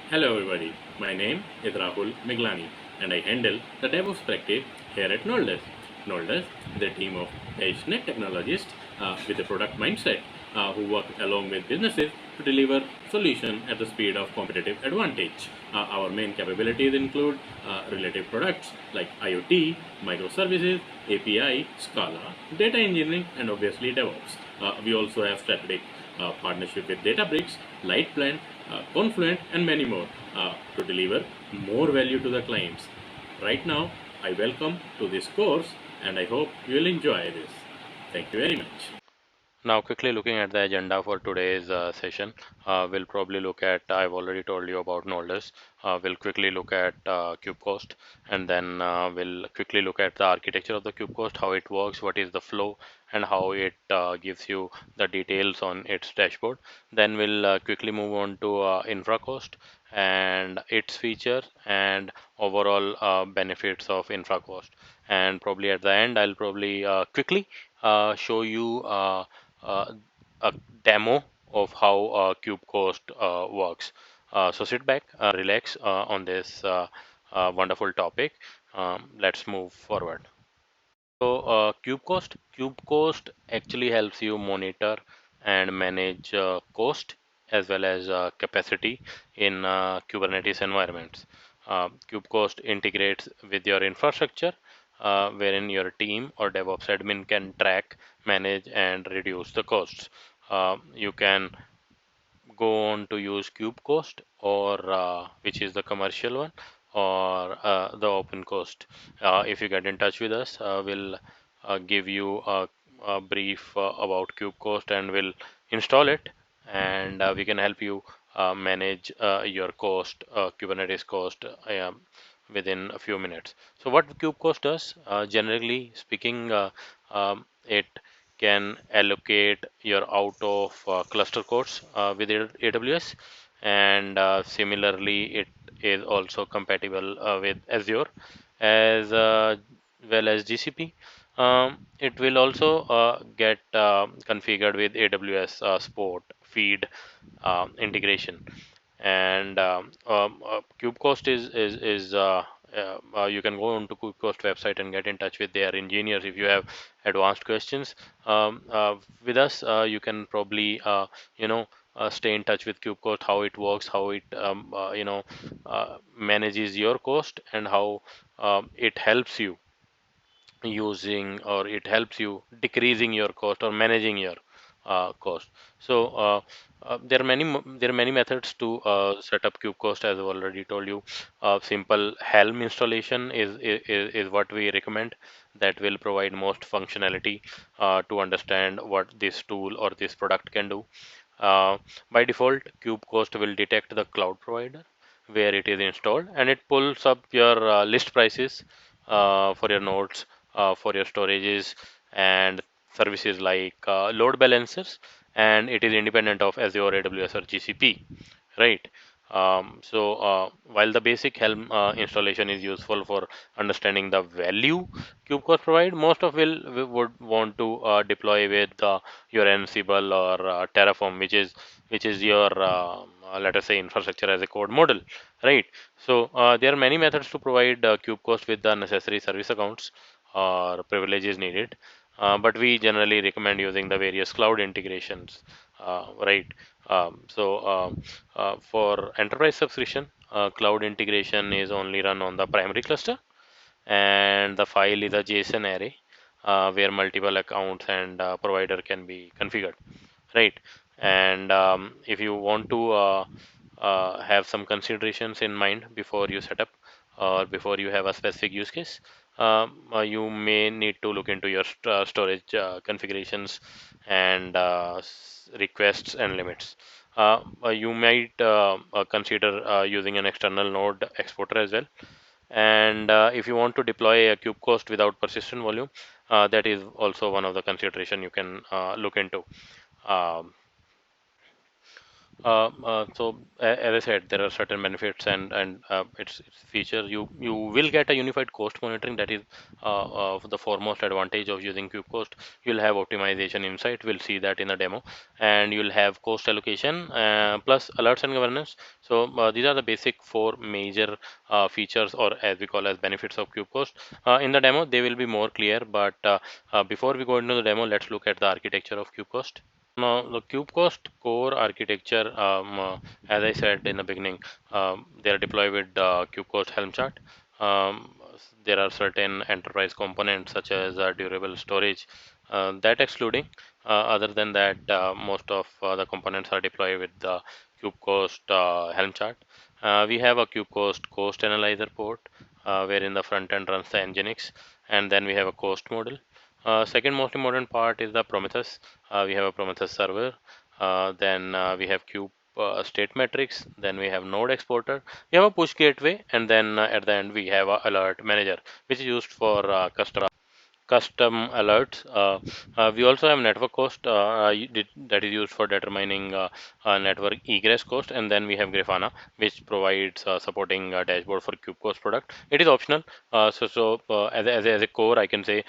Hello everybody, my name is Rahul Miglani and I handle the DevOps practice here at Noldes. Noldes is a team of passionate technologists with a product mindset who work along with businesses to deliver solutions at the speed of competitive advantage. Our main capabilities include related products like IoT, microservices, API, Scala, data engineering, and obviously DevOps. We also have strategic partnership with Databricks, Lightplan, Confluent, and many more to deliver more value to the clients. Right now, I welcome to this course and I hope you will enjoy this. Thank you very much. Now, quickly looking at the agenda for today's session, we'll probably look at, I've already told you about Nodus. We'll quickly look at Kubecost, and then we'll quickly look at the architecture of the Kubecost, how it works, what is the flow, and how it gives you the details on its dashboard. Then we'll quickly move on to Infracost and its feature and overall benefits of Infracost. And probably at the end, I'll probably quickly show you uh, a demo of how Kubecost works. So sit back, relax on this wonderful topic. Let's move forward. So Kubecost actually helps you monitor and manage cost as well as capacity in Kubernetes environments. Kubecost integrates with your infrastructure, wherein your team or DevOps admin can track, manage, and reduce the costs. You can go on to use Kubecost or which is the commercial one or the open cost. If you get in touch with us, we'll give you a brief about Kubecost and we'll install it and we can help you manage your cost, Kubernetes cost within a few minutes. So what Kubecost does, generally speaking, it can allocate your out of cluster codes with AWS, and similarly it is also compatible with Azure as well as GCP. It will also get configured with AWS Spot feed integration, and Kubecost you can go onto Kubecost website and get in touch with their engineers if you have advanced questions. With us, you can probably stay in touch with Kubecost, how it works, how it manages your cost, and how it helps you using or it helps you decreasing your cost or managing your cost. So there are many methods to set up Kubecost, as I've already told you. Simple Helm installation is what we recommend. That will provide most functionality to understand what this tool or this product can do. By default, Kubecost will detect the cloud provider where it is installed, and it pulls up your list prices for your nodes, for your storages, and services like load balancers, and it is independent of Azure, AWS, or GCP, right? While the basic Helm installation is useful for understanding the value Kubecost provide, most of we would want to deploy with your Ansible or Terraform, which is your let us say infrastructure as a code model, right? So there are many methods to provide Kubecost with the necessary service accounts or privileges needed, but we generally recommend using the various cloud integrations, right? For enterprise subscription, cloud integration is only run on the primary cluster, and the file is a JSON array where multiple accounts and provider can be configured, right? And if you want to have some considerations in mind before you set up or before you have a specific use case, you may need to look into your storage configurations and requests and limits. You might consider using an external node exporter as well. And if you want to deploy a Kubecost without persistent volume, that is also one of the consideration you can look into. Um, As I said, there are certain benefits and its feature. You will get a unified cost monitoring. That is the foremost advantage of using Kubecost. You'll have optimization insight. We'll see that in the demo, and you'll have cost allocation plus alerts and governance. So these are the basic four major features, or as we call as benefits of Kubecost. In the demo, they will be more clear. But before we go into the demo, let's look at the architecture of Kubecost. Now, the Kubecost core architecture, as I said in the beginning, they are deployed with Kubecost Helm chart. There are certain enterprise components such as durable storage. That excluding, other than that, most of the components are deployed with the Kubecost Helm chart. We have a Kubecost cost analyzer port, wherein the front end runs the Nginx, and then we have a cost model. Second most important part is the Prometheus. We have a Prometheus server. Then we have Kube state metrics. Then we have node exporter. We have a push gateway, and then at the end we have a alert manager, which is used for custom alerts. We also have network cost that is used for determining network egress cost, and then we have Grafana, which provides supporting dashboard for Kubecost product. It is optional. As a core, I can say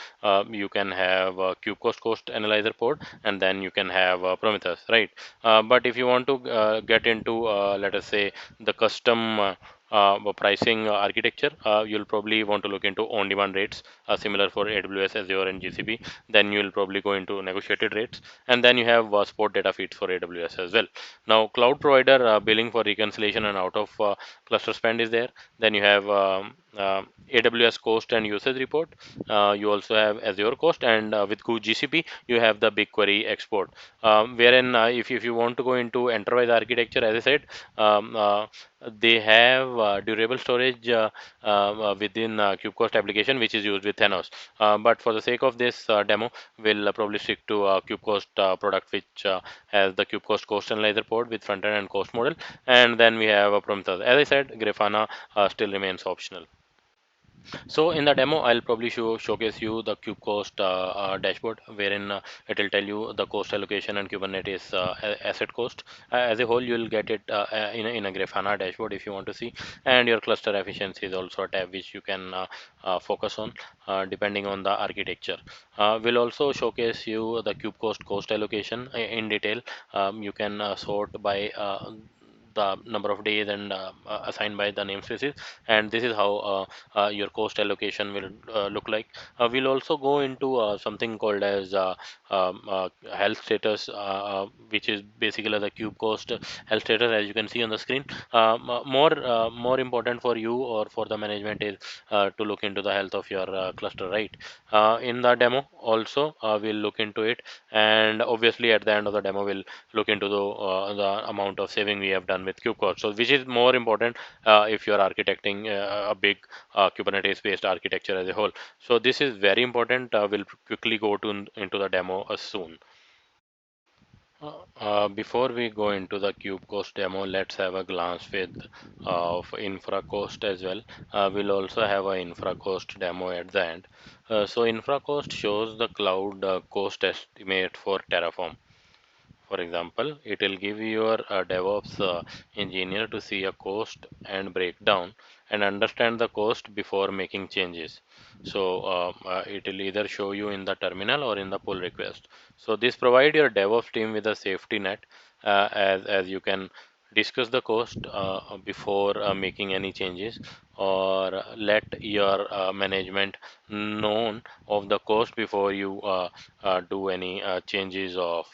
you can have Kubecost cost analyzer port, and then you can have Prometheus, right? But if you want to get into, let us say, the custom pricing architecture, you'll probably want to look into on-demand rates, similar for AWS, Azure, and GCP. Then you'll probably go into negotiated rates, and then you have spot data feeds for AWS as well. Now, cloud provider billing for reconciliation and out of cluster spend is there. Then you have AWS cost and usage report. You also have Azure cost, and with GCP, you have the BigQuery export. Wherein, if you want to go into enterprise architecture, as I said, um, uh, they have durable storage within Kubecost application, which is used with Thanos. But for the sake of this demo, we'll probably stick to Kubecost product, which has the Kubecost cost analyzer port with front end and cost model, and then we have a Prometheus. As I said, Grafana still remains optional. So in the demo, I'll probably showcase you the Kubecost dashboard, wherein it will tell you the cost allocation and Kubernetes asset cost. As a whole, you'll get it in a Grafana dashboard if you want to see, and your cluster efficiency is also a tab which you can focus on depending on the architecture. We'll also showcase you the Kubecost cost allocation in detail. You can sort by the number of days and assigned by the namespaces, and this is how your cost allocation will look like. We'll also go into something called as health status, which is basically the cube cost health status, as you can see on the screen. More important for you or for the management is to look into the health of your cluster, right? In the demo also we'll look into it, and obviously at the end of the demo we'll look into the amount of saving we have done with KubeCode. So which is more important if you're architecting a big Kubernetes based architecture as a whole. So this is very important. We'll quickly go to into the demo soon. Before we go into the KubeCost demo, let's have a glance with of InfraCost as well. We'll also have a InfraCost demo at the end. So InfraCost shows the cloud cost estimate for Terraform. For example, it will give your DevOps engineer to see a cost and breakdown and understand the cost before making changes. So it will either show you in the terminal or in the pull request. So this provide your DevOps team with a safety net, as you can discuss the cost before making any changes, or let your management known of the cost before you do any changes of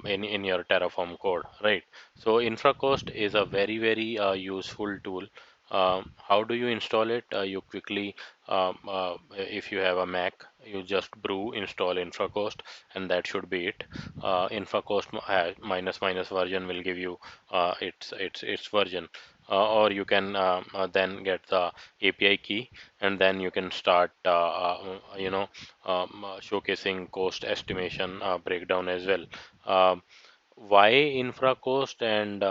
in your Terraform code, right? So InfraCost is a very useful tool. How do you install it? You quickly, if you have a Mac, you just brew install InfraCost, and that should be it. InfraCost minus version will give you its version. Or you can then get the API key, and then you can start showcasing cost estimation breakdown as well. Um, why InfraCost, and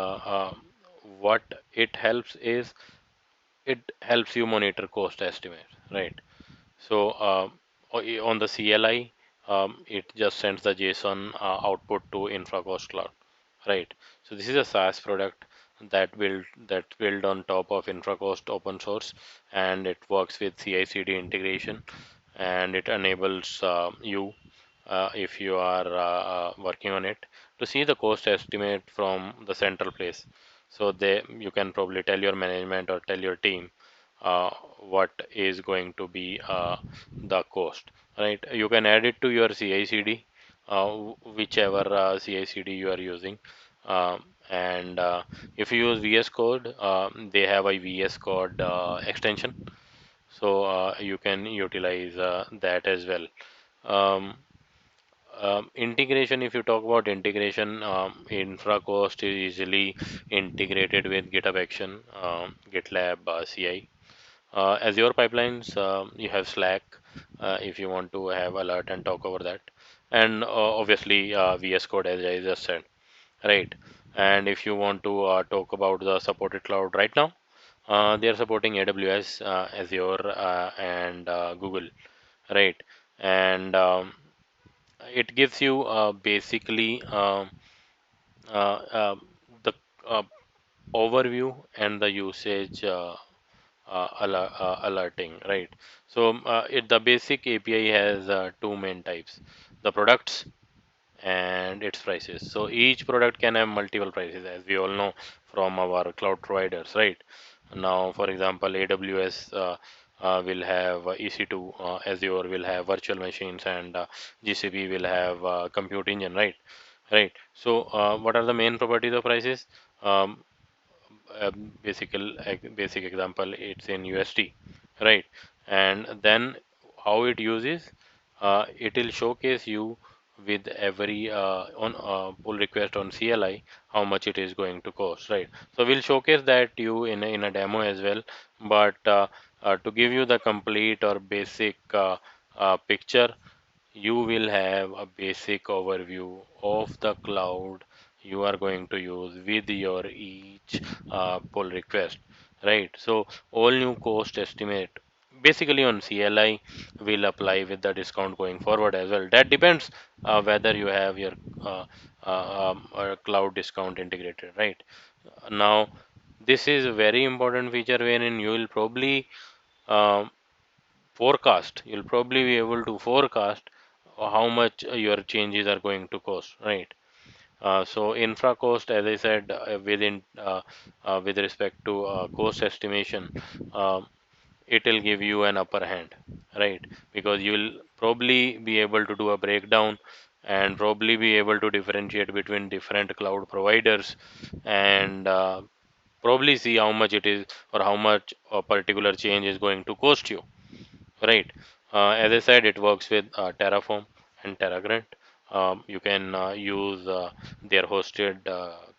what it helps is it helps you monitor cost estimate, right? So on the CLI, it just sends the JSON output to InfraCost Cloud, right? So this is a SaaS product that built on top of InfraCost open source, and it works with CI/CD integration, and it enables you, if you are working on it, to see the cost estimate from the central place. So you can probably tell your management or tell your team what is going to be the cost, right? You can add it to your CI/CD, whichever CI/CD you are using. And if you use VS Code, they have a VS Code extension, so you can utilize that as well. Um, Integration, if you talk about integration, InfraCost is easily integrated with GitHub Action, GitLab, CI. Azure pipelines, you have Slack if you want to have alert and talk over that. And obviously, VS Code, as I just said, right? And if you want to talk about the supported cloud right now, they are supporting AWS, Azure, and Google, right? And it gives you basically uh, uh, the uh, overview and the usage alerting, right? So the basic API has two main types: the products and its prices. So each product can have multiple prices, as we all know from our cloud providers, right? Now, for example, AWS will have EC2, Azure will have virtual machines, and GCP will have compute engine, right? Right. So, what are the main properties of prices? Um, basic example, it's in USD, right? And then how it uses, it will showcase you with every on pull request on CLI how much it is going to cost, right? So we'll showcase that you in a demo as well, but to give you the complete or basic picture, you will have a basic overview of the cloud you are going to use with your each pull request, right? So all new cost estimate basically on CLI will apply with the discount going forward as well. That depends whether you have your cloud discount integrated, right? Now, this is a very important feature wherein you will probably um, forecast. You'll probably be able to forecast how much your changes are going to cost, right? So infra cost, as I said, with respect to cost estimation, um, it will give you an upper hand, right? Because you'll probably be able to do a breakdown and probably be able to differentiate between different cloud providers, and probably see how much it is or how much a particular change is going to cost you, right? As I said, it works with Terraform and TerraGrant. You can use their hosted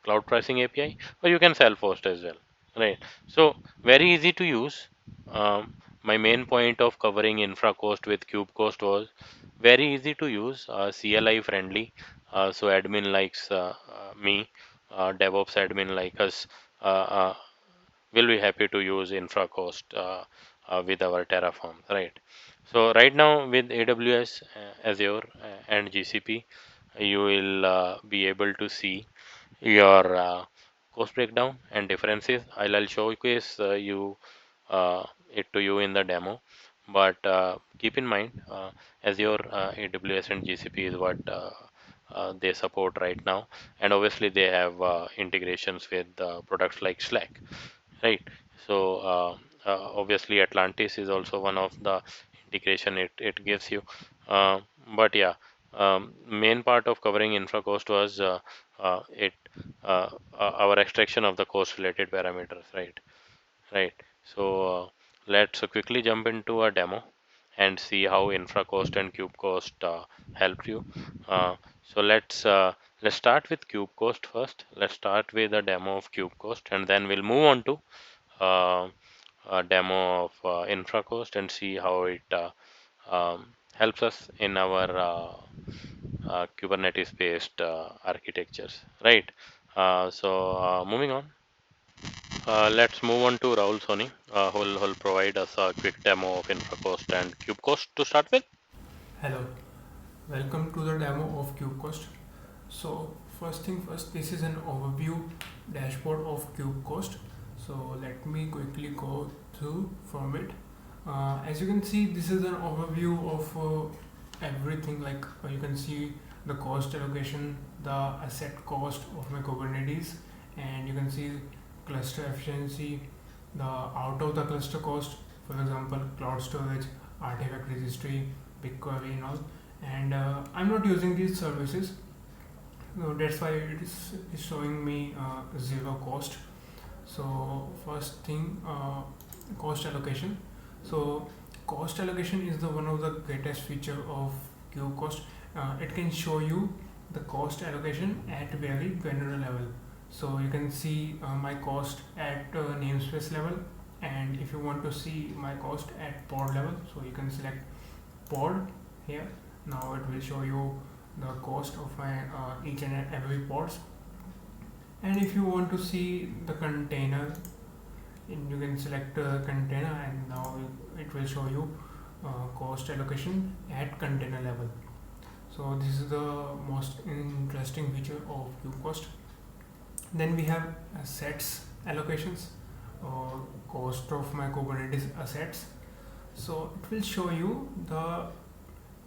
cloud pricing API, or you can self-host as well, right? So very easy to use. My main point of covering InfraCost with Kubecost was very easy to use, CLI friendly. So admin likes me, DevOps admin like us. Will be happy to use InfraCost with our Terraform, right? So right now with AWS, Azure, and GCP, you will be able to see your cost breakdown and differences. I'll showcase it to you in the demo, but keep in mind, Azure, AWS, and GCP is what they support right now, and obviously they have integrations with products like Slack, right? So obviously Atlantis is also one of the integration it gives you, uh, but yeah, main part of covering infra cost was it our extraction of the cost related parameters, right. So let's quickly jump into a demo and see how infra cost and cube cost helped you. So let's start with cube cost first. Let's start with a demo of cube cost, and then we'll move on to uh, a demo of InfraCost and see how it helps us in our Kubernetes-based architectures, right? So moving on, let's move on to Rahul Soni, who'll provide us a quick demo of InfraCost and KubeCost to start with. Hello, welcome to the demo of Kubecost. So first thing first, this is an overview dashboard of Kubecost. So let me quickly go through from it. As you can see, this is an overview of everything. Like you can see the cost allocation, the asset cost of my Kubernetes, and you can see cluster efficiency, the out of the cluster cost, for example, cloud storage, artifact registry, BigQuery, and all. And I'm not using these services, so that's why it is showing me zero cost. So first thing, cost allocation. So cost allocation is the one of the greatest feature of Kubecost. It can show you the cost allocation at very granular level. So you can see my cost at namespace level, and if you want to see my cost at pod level, so you can select pod here. Now it will show you the cost of my each and every pods. And if you want to see the container, you can select container, and now it will show you cost allocation at container level. So this is the most interesting feature of Kubecost. Then we have assets allocations, or cost of my Kubernetes assets. So it will show you the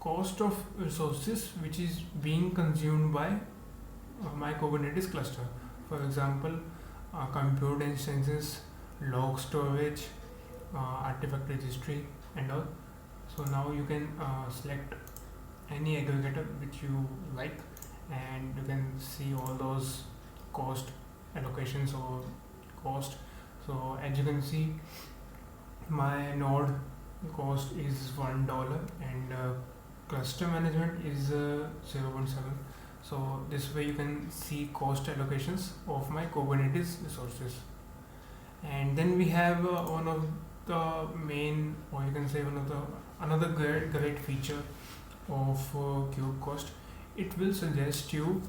cost of resources which is being consumed by my Kubernetes cluster. For example, compute instances, log storage, artifact registry, and all. So now you can select any aggregator which you like, and you can see all those cost allocations or cost. So as you can see, my node cost is $1, and cluster management is 0.7. So this way you can see cost allocations of my Kubernetes resources. And then we have one of the main, or you can say one of the another great feature of Kubecost. It will suggest you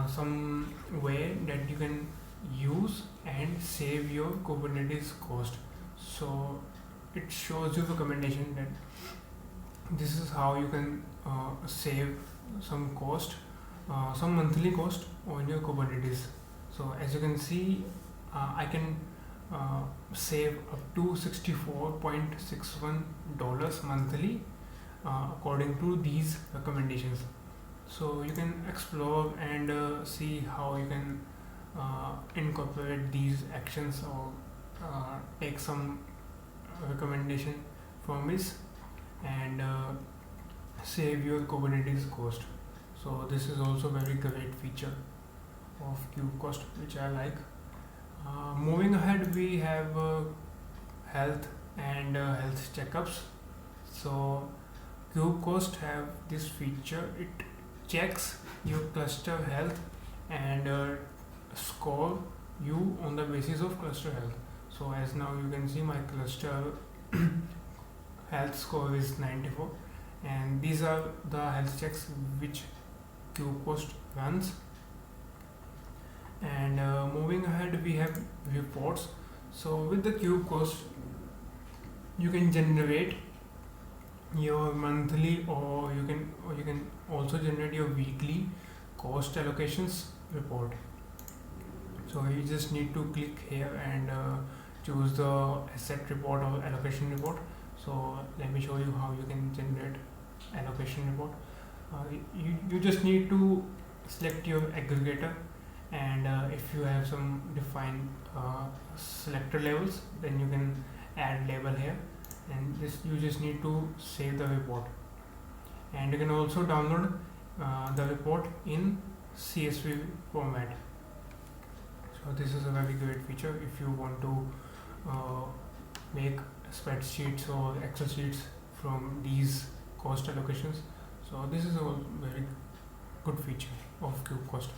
some way that you can use and save your Kubernetes cost. So it shows you the recommendation that this is how you can save some cost, some monthly cost on your Kubernetes. So as you can see, I can save up to $64.61 monthly according to these recommendations. So you can explore and see how you can incorporate these actions, or take some recommendation from this, and save your Kubernetes cost. So this is also very great feature of Kubecost which I like. Moving ahead, we have health and health checkups. So Kubecost have this feature. It checks your cluster health and score you on the basis of cluster health. So as now you can see, my cluster health score is 94, and these are the health checks which Kubecost runs. And moving ahead, we have reports. So with the Kubecost, you can generate your monthly, or you can also generate your weekly cost allocations report. So you just need to click here and choose the asset report or allocation report. So let me show you how you can generate allocation report. You just need to select your aggregator, and if you have some defined selector levels, then you can add label here, and this you just need to save the report. And you can also download the report in CSV format. So this is a very great feature if you want to make spreadsheets or Excel sheets from these cost allocations. So this is a very good feature of Kubecost.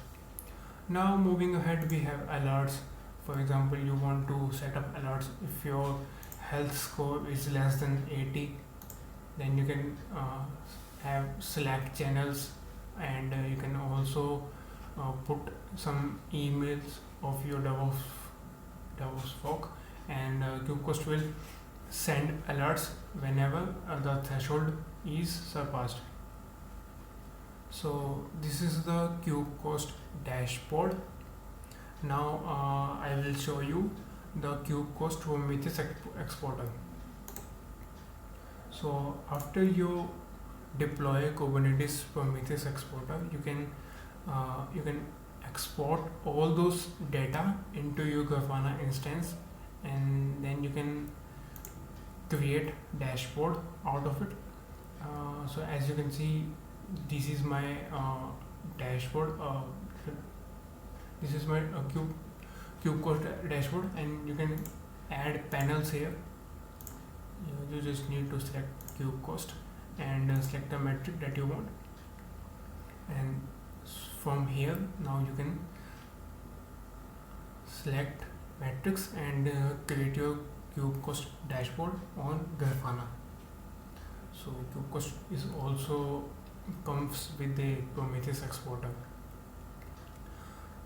Now moving ahead, we have alerts. For example, you want to set up alerts if your health score is less than 80, then you can have Slack channels, and you can also put some emails of your DevOps folk, and Kubecost will send alerts whenever the threshold is surpassed. So this is the Kubecost dashboard. Now I will show you the Kubecost Prometheus exporter. So after you deploy Kubernetes Prometheus exporter, you can export all those data into your Grafana instance, and then you can create dashboard out of it. So as you can see, this is my dashboard. This is my Kubecost dashboard, and you can add panels here. You just need to select Kubecost and select the metric that you want, and from here now you can select metrics and create your Kubecost dashboard on Grafana. So Kubecost is also comes with the Prometheus exporter.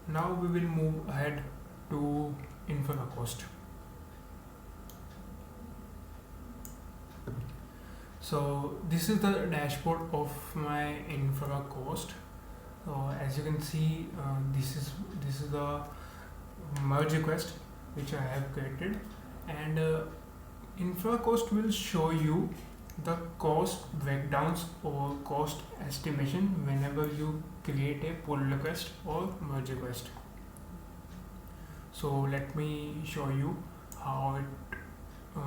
Now we will move ahead to Infracost. So this is the dashboard of my Infracost. So as you can see, this is the merge request which I have created, and Infracost will show you the cost breakdowns or cost estimation whenever you create a pull request or merge request. So let me show you how it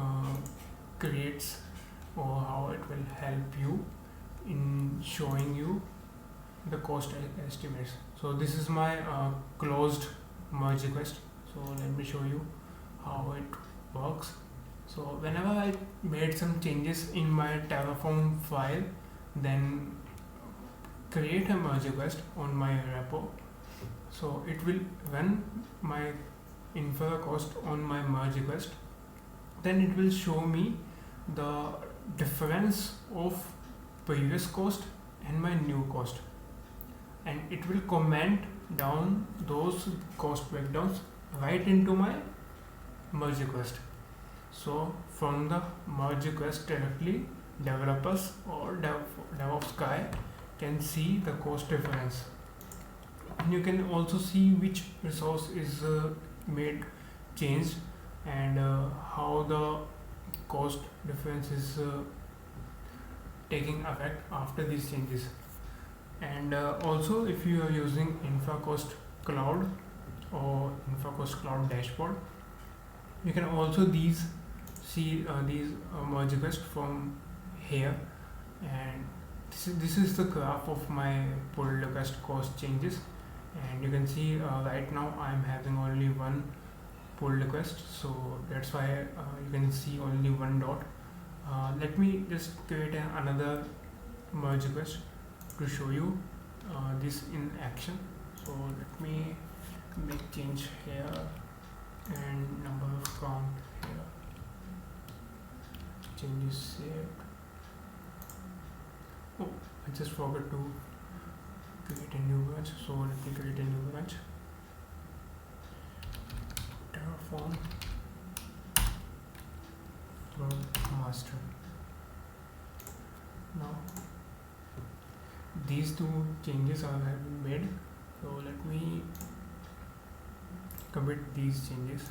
creates, or how it will help you in showing you the cost estimates. So this is my closed merge request. So let me show you how it works. So whenever I made some changes in my Terraform file, then create a merge request on my repo, so it will run my Infracost on my merge request. Then it will show me the difference of previous cost and my new cost, and it will comment down those cost breakdowns right into my merge request. So from the merge request directly, developers or DevOps guy can see the cost difference, and you can also see which resource is made changed, and how the cost difference is taking effect after these changes. And also, if you are using Infracost Cloud or Infracost Cloud Dashboard, you can also see these merge requests from here, and this is the graph of my pull request cost changes, and you can see right now I am having only one pull request, so that's why you can see only one dot. Let me just create another merge request to show you this in action. So let me make change here and number of count here. Change is saved. Oh, I just forgot to create a new branch, so let me create a new branch. Terraform from master. Now these two changes have been made, so let me commit these changes.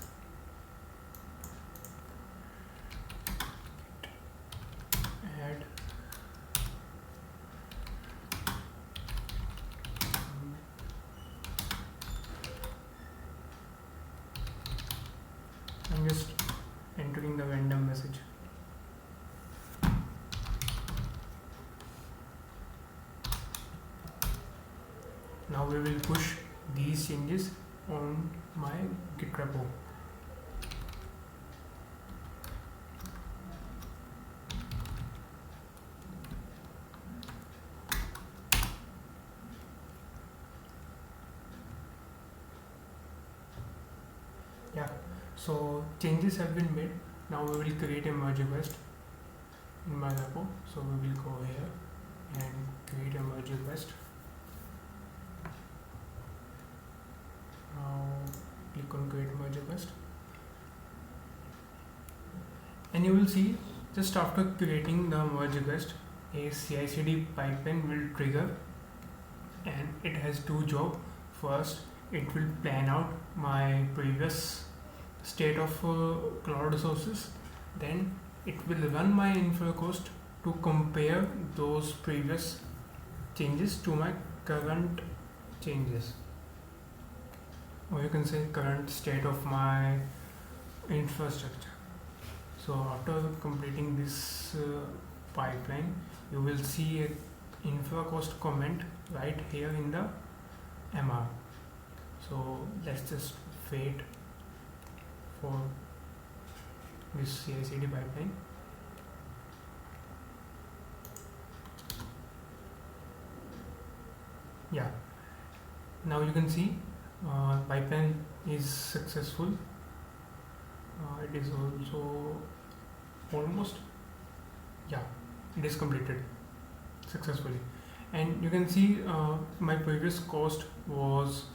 Add I'm just entering the random message. Now we will push these changes on my Git repo. Yeah, so changes have been made. Now we will create a merge request in my repo. So we will go here and create a merge request. Now click on create merge request, and you will see just after creating the merge request, a CI/CD pipeline will trigger, and it has two jobs. First, it will plan out my previous state of cloud resources. Then it will run my InfraCost to compare those previous changes to my current changes, or you can say current state of my infrastructure. So after completing this pipeline, you will see a InfraCost comment right here in the MR. So let's just wait for this CI/CD pipeline. Yeah, now you can see pipeline is successful. It is also almost, yeah, it is completed successfully. And you can see my previous cost was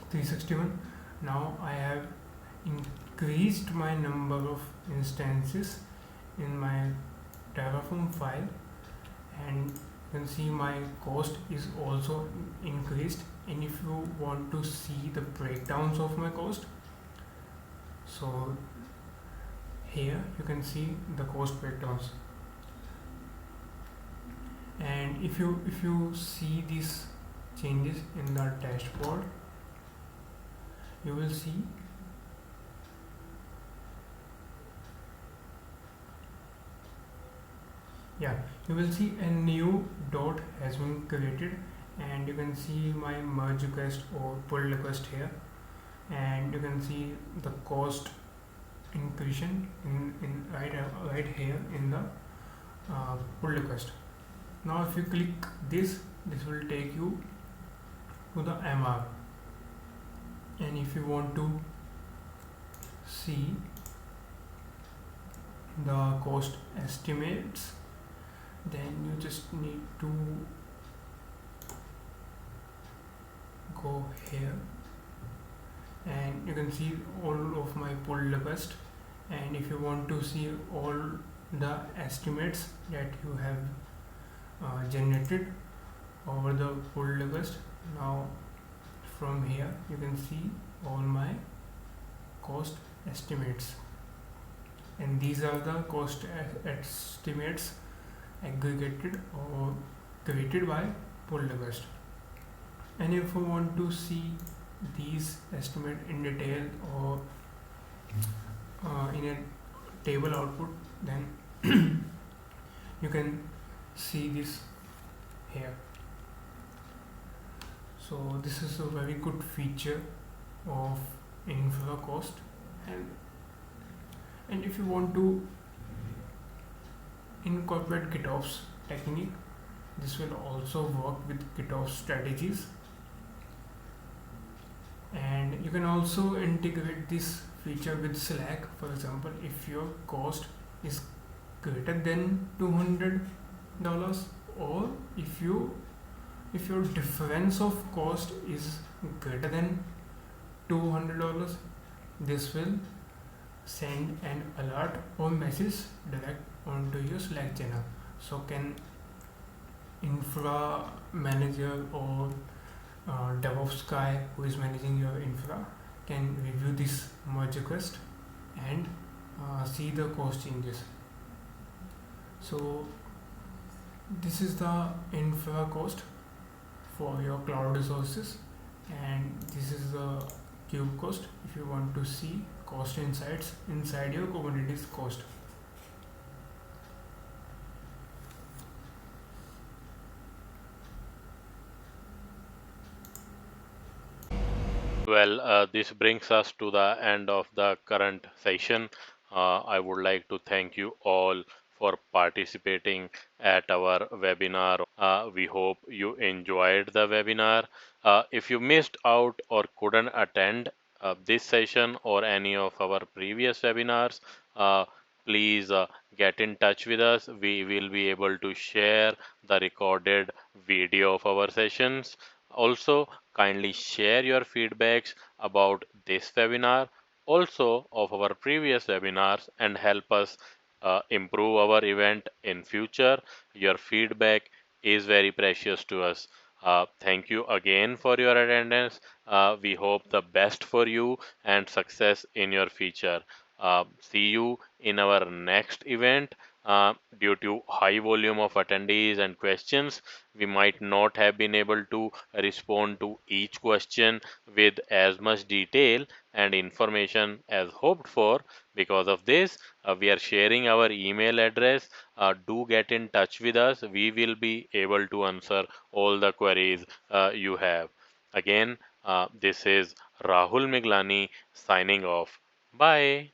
361. Now I have increased my number of instances in my Terraform file, and you can see my cost is also increased. And if you want to see the breakdowns of my cost, so here you can see the cost breakdowns. And if you see these changes in the dashboard, you will see a new dot has been created, and you can see my merge request or pull request here, and you can see the cost inclusion in right here in the pull request. Now if you click this will take you to the MR, and if you want to see the cost estimates, then you just need to go here, and you can see all of my pull request. And if you want to see all the estimates that you have generated over the pull request, now from here you can see all my cost estimates, and these are the cost estimates aggregated or created by pull request. And if you want to see these estimate in detail or in a table output, then you can see this here. So this is a very good feature of InfraCost. And if you want to incorporate GitOps technique, this will also work with GitOps strategies. And you can also integrate this feature with Slack. For example, if your cost is greater than $200, or if your difference of cost is greater than $200, this will send an alert or message direct onto your Slack channel. So can infra manager or DevOps guy who is managing your infra can review this merge request and see the cost changes. So this is the infra cost for your cloud resources, and this is the Kubecost if you want to see cost insights inside your Kubernetes cost. Well, this brings us to the end of the current session. I would like to thank you all for participating at our webinar. We hope you enjoyed the webinar. If you missed out or couldn't attend this session or any of our previous webinars, please get in touch with us. We will be able to share the recorded video of our sessions. Also, kindly share your feedbacks about this webinar, also of our previous webinars, and help us improve our event in future. Your feedback is very precious to us. Thank you again for your attendance. We hope the best for you and success in your future. See you in our next event. Due to high volume of attendees and questions, we might not have been able to respond to each question with as much detail and information as hoped for. Because of this, we are sharing our email address. Do get in touch with us. We will be able to answer all the queries you have. Again, this is Rahul Miglani signing off. Bye.